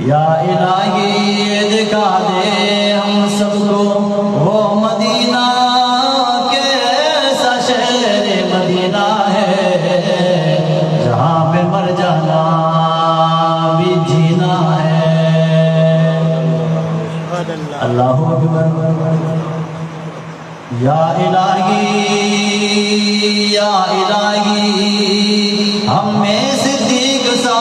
یا الہی دکھا دے ہم سب کو وہ مدینہ کیسا شہر مدینہ ہے جہاں پہ مر جانا بھی جینا ہے۔ اللہ اکبر۔ یا الہی ہم میں صدیق سا